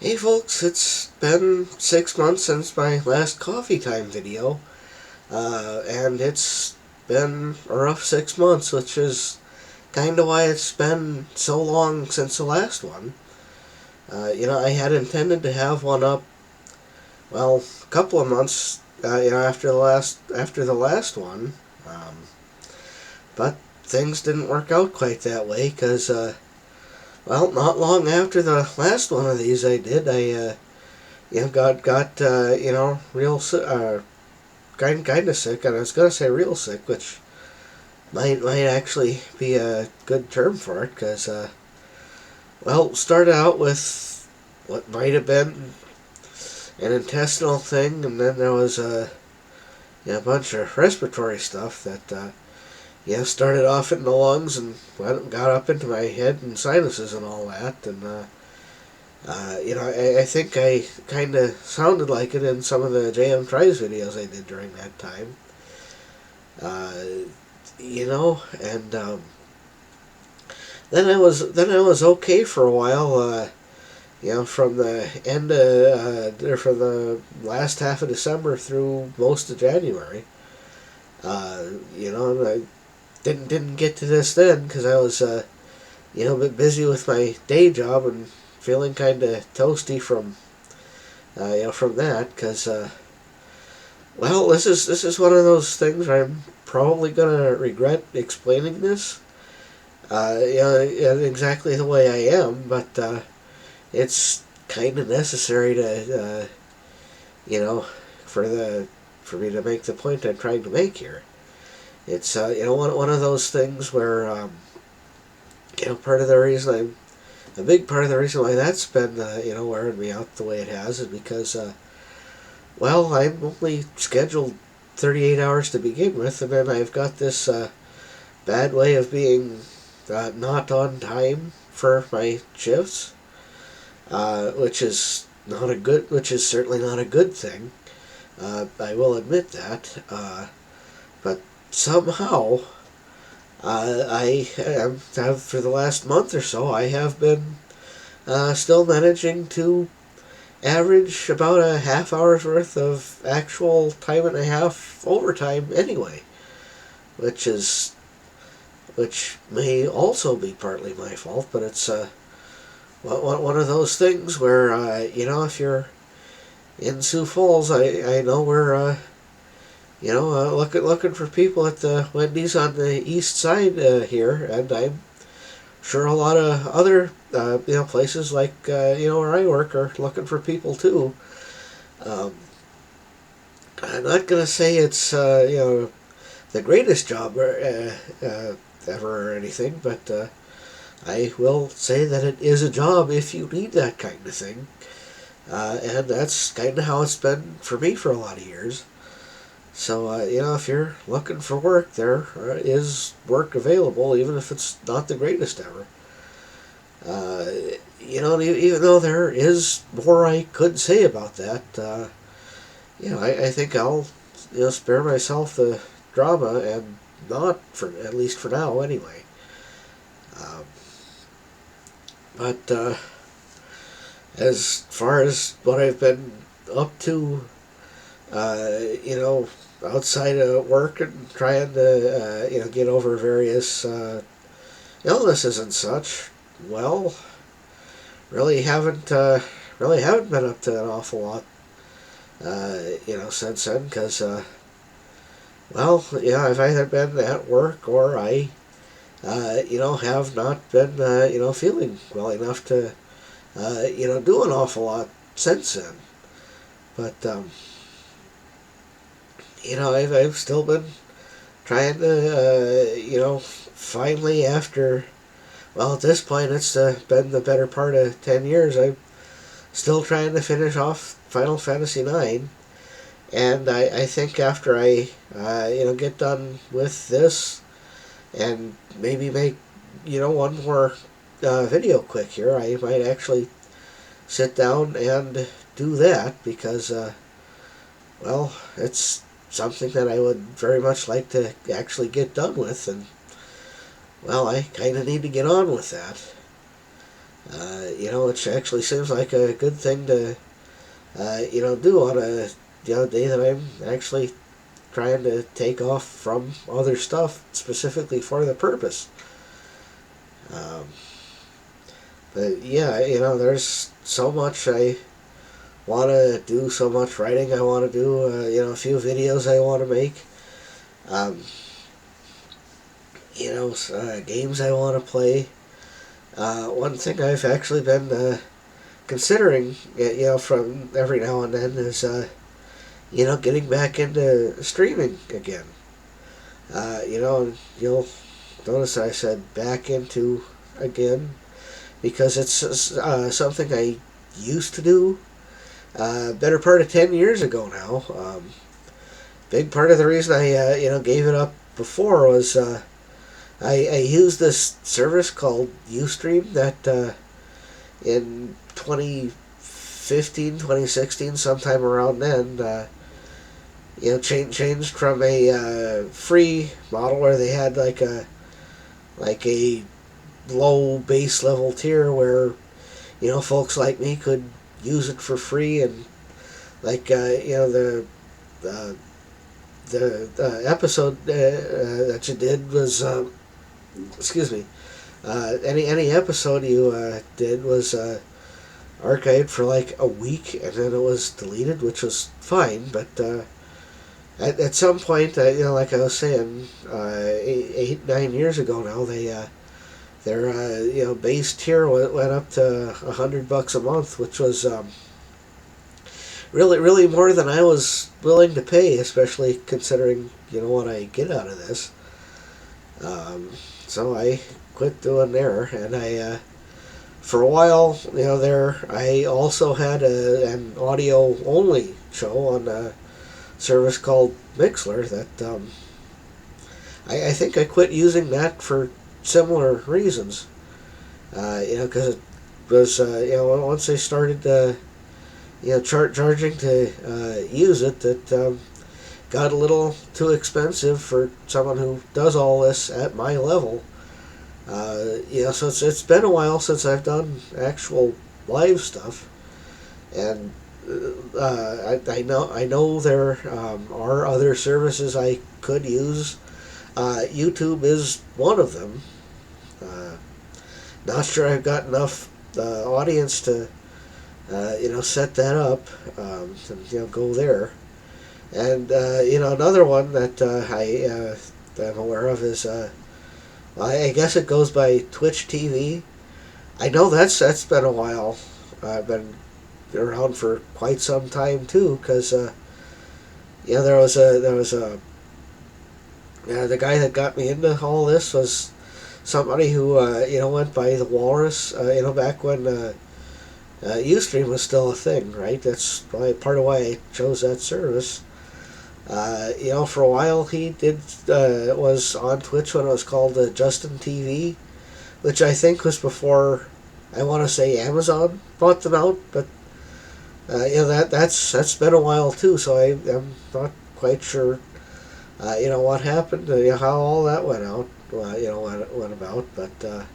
Hey folks, it's been 6 months since my last coffee time video, and it's been a rough 6 months, which is kind of why it's been so long since the last one. I had intended to have one up, well, a couple of months, after the last one, but things didn't work out quite that way, because, not long after the last one of these got real kind of sick, and I was gonna say real sick, which might actually be a good term for it, because started out with what might have been an intestinal thing, and then there was a bunch of respiratory stuff that started off in the lungs and got up into my head and sinuses and all that, and I think I kind of sounded like it in some of the JM Tries videos I did during that time. Uh, and then I was okay for a while. From the end of or from the last half of December through most of January. And I didn't get to this then because I was a bit busy with my day job and feeling kind of toasty from that, because this is one of those things where I'm probably gonna regret explaining this, exactly the way I am, but it's kind of necessary to for me to make the point I'm trying to make here. It's one of those things where part of the reason I'm a big part of the reason why that's been wearing me out the way it has is because I'm only scheduled 38 hours to begin with, and then I've got this bad way of being not on time for my shifts, which is certainly not a good thing. I will admit that, but somehow I have for the last month or so I have been still managing to average about a half hour's worth of actual time and a half overtime anyway, which may also be partly my fault, but it's one of those things where if you're in Sioux Falls, I know we're looking for people at the Wendy's on the east side here, and I'm sure a lot of other places like where I work are looking for people too. Um, I'm not gonna say it's the greatest job ever or anything, but I will say that it is a job if you need that kind of thing, and that's kind of how it's been for me for a lot of years. So if you're looking for work, there is work available, even if it's not the greatest ever. Even though there is more I could say about that, I think I'll spare myself the drama and not for at least for now anyway. Um, but as far as what I've been up to, outside of work and trying to get over various illnesses and such, well, really haven't been up to an awful lot, since then, because I've either been at work or I have not been feeling well enough to do an awful lot since then. But I've still been trying to finally, after, at this point it's been the better part of 10 years, I'm still trying to finish off Final Fantasy IX, and I think after I get done with this and maybe make one more video quick here, I might actually sit down and do that, because it's something that I would very much like to actually get done with, and I kind of need to get on with that. Which actually seems like a good thing to do on a day that I'm actually trying to take off from other stuff specifically for the purpose. Um, but yeah, there's so much I want to do, so much writing I want to do, a few videos I want to make, um, games I want to play. One thing I've actually been considering, from every now and then is, getting back into streaming again. You'll notice I said back into again because it's something I used to do better part of 10 years ago now. Big part of the reason I gave it up before was I used this service called Ustream that in 2015, 2016, sometime around then, changed from a free model where they had like a low base level tier where folks like me could use it for free, and like the the episode that you did was excuse me, any episode you did was archived for like a week and then it was deleted, which was fine, but at some point, like I was saying, 8, 9 years ago now, their base tier went up to $100 a month, which was really more than I was willing to pay, especially considering what I get out of this. So I quit doing there, and I for a while, there I also had an audio only show on a service called Mixler that I think I quit using that for similar reasons. Because it was once they started charging to use it, it got a little too expensive for someone who does all this at my level. So it's been a while since I've done actual live stuff, and I know there are other services I could use. YouTube is one of them. Not sure I've got enough audience to set that up, and go there. And another one that I'm aware of is I guess it goes by Twitch TV. I know that's been a while. I've been around for quite some time too, because there was a the guy that got me into all this was somebody who went by the Walrus. Back when Ustream was still a thing, right? That's probably part of why I chose that service. For a while he did was on Twitch when it was called Justin TV, which I think was before, I want to say, Amazon bought them out, but that's been a while too. So I'm not quite sure what happened, how all that went out, went about. But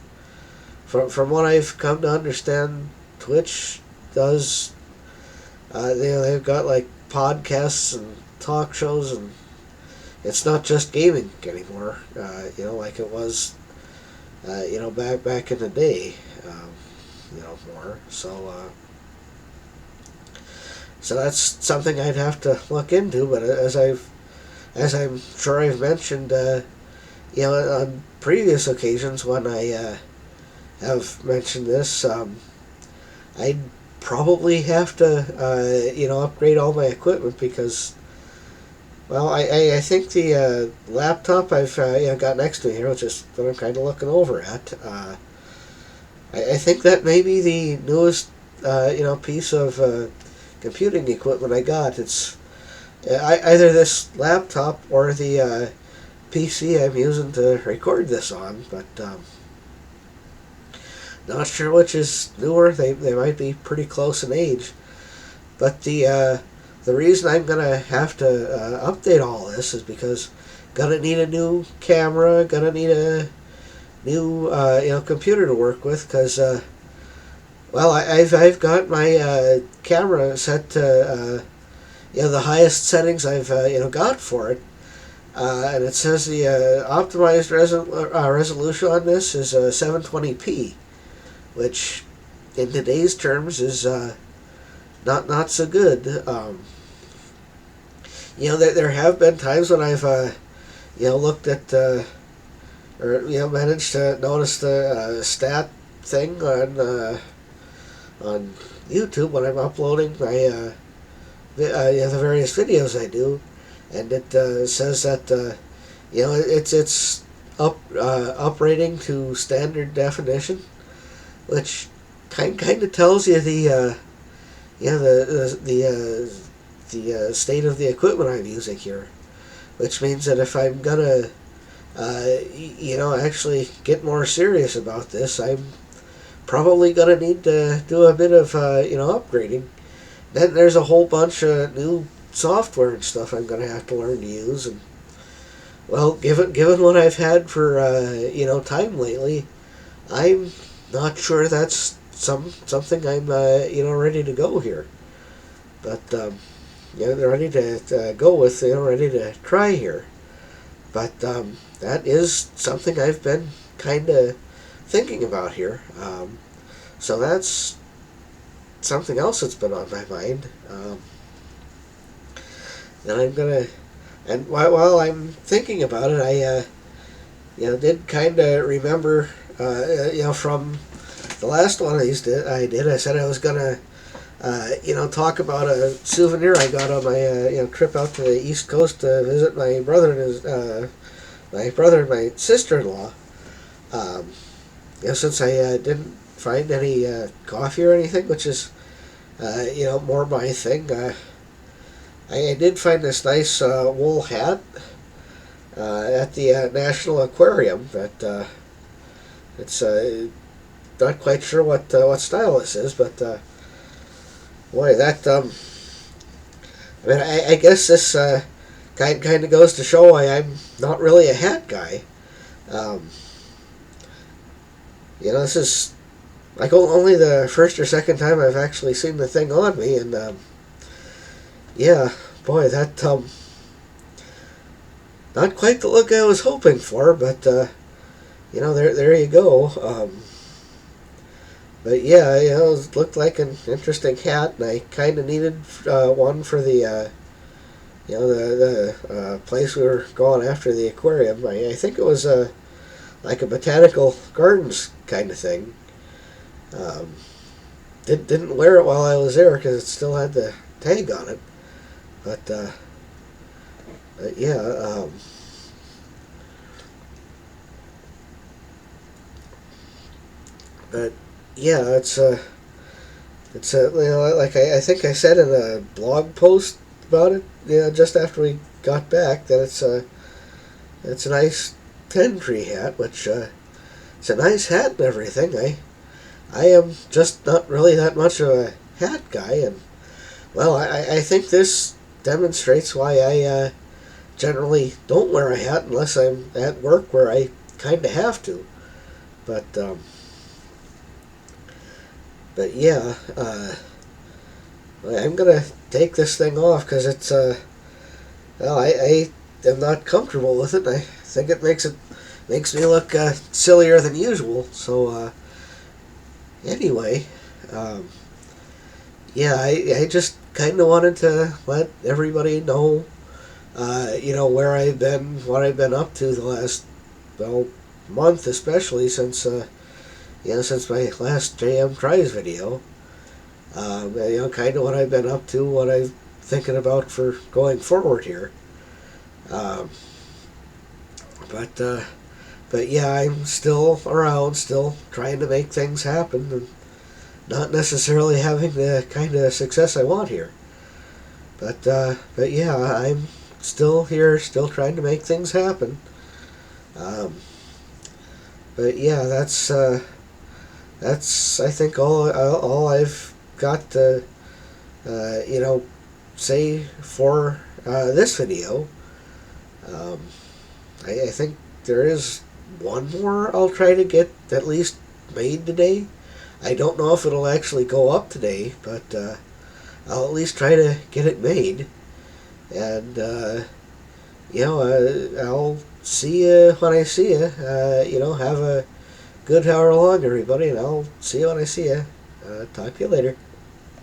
from what I've come to understand, Twitch does they've got like podcasts and talk shows, and it's not just gaming anymore, like it was back in the day, more. So that's something I'd have to look into. But as I'm sure I've mentioned, on previous occasions when I have mentioned this, I'd probably have to upgrade all my equipment, because I think the laptop I've got next to me here, which is what I'm kind of looking over at, I think that may be the newest piece of computing equipment I got. It's either this laptop or the PC I'm using to record this on, but not sure which is newer. They might be pretty close in age, but the reason I'm gonna have to update all this is because gonna need a new camera, gonna need a new computer to work with, because Well, I've got my camera set to the highest settings I've got for it, and it says the optimized resolution on this is 720p, which in today's terms is not so good. There have been times when I've looked at or managed to notice the stat thing on YouTube when I'm uploading my the various videos I do, and it says that it's uprating to standard definition, which kind of tells you the state of the equipment I'm using here, which means that if I'm gonna actually get more serious about this, I'm probably gonna need to do a bit of upgrading. Then there's a whole bunch of new software and stuff I'm gonna have to learn to use, and well, given what I've had for time lately, I'm not sure that's something I'm ready to go here. But they're ready to go with, ready to try here. But that is something I've been kind of thinking about here. So that's something else that's been on my mind. And I'm gonna, and while I'm thinking about it, I did kind of remember, from the last one of these I said I was gonna, talk about a souvenir I got on my trip out to the East Coast to visit my brother and my sister-in-law. Since I didn't find any coffee or anything, which is more my thing. I did find this nice wool hat at the National Aquarium. That it's not quite sure what style this is, but boy, that I mean, I guess this kind of goes to show why I'm not really a hat guy. This is like only the first or second time I've actually seen the thing on me, and yeah, boy, that not quite the look I was hoping for, but there you go. But yeah, it looked like an interesting hat, and I kind of needed one for the the place we were going after, the aquarium. I think it was like a botanical gardens kind of thing. Didn't wear it while I was there because it still had the tag on it. But yeah. But yeah, it's like I think I said in a blog post about it, just after we got back, that it's a nice 10-tree hat, which it's a nice hat and everything. I am just not really that much of a hat guy, and well, I think this demonstrates why I generally don't wear a hat unless I'm at work where I kind of have to. But yeah, I'm gonna take this thing off because it's well, I am not comfortable with it. I think it makes me look sillier than usual. So anyway, yeah, I just kind of wanted to let everybody know, where I've been, what I've been up to the last, well, month, especially since since my last JM Tries video. Kind of what I've been up to, what I'm thinking about for going forward here. But yeah, I'm still around, still trying to make things happen, and not necessarily having the kind of success I want here. But yeah, I'm still here, still trying to make things happen. But yeah, that's I think all I've got to say for this video. I think there is one more I'll try to get at least made today. I don't know if it'll actually go up today, but I'll at least try to get it made. And I'll see you when I see you. Have a good hour long, everybody, and I'll see you when I see you. Talk to you later.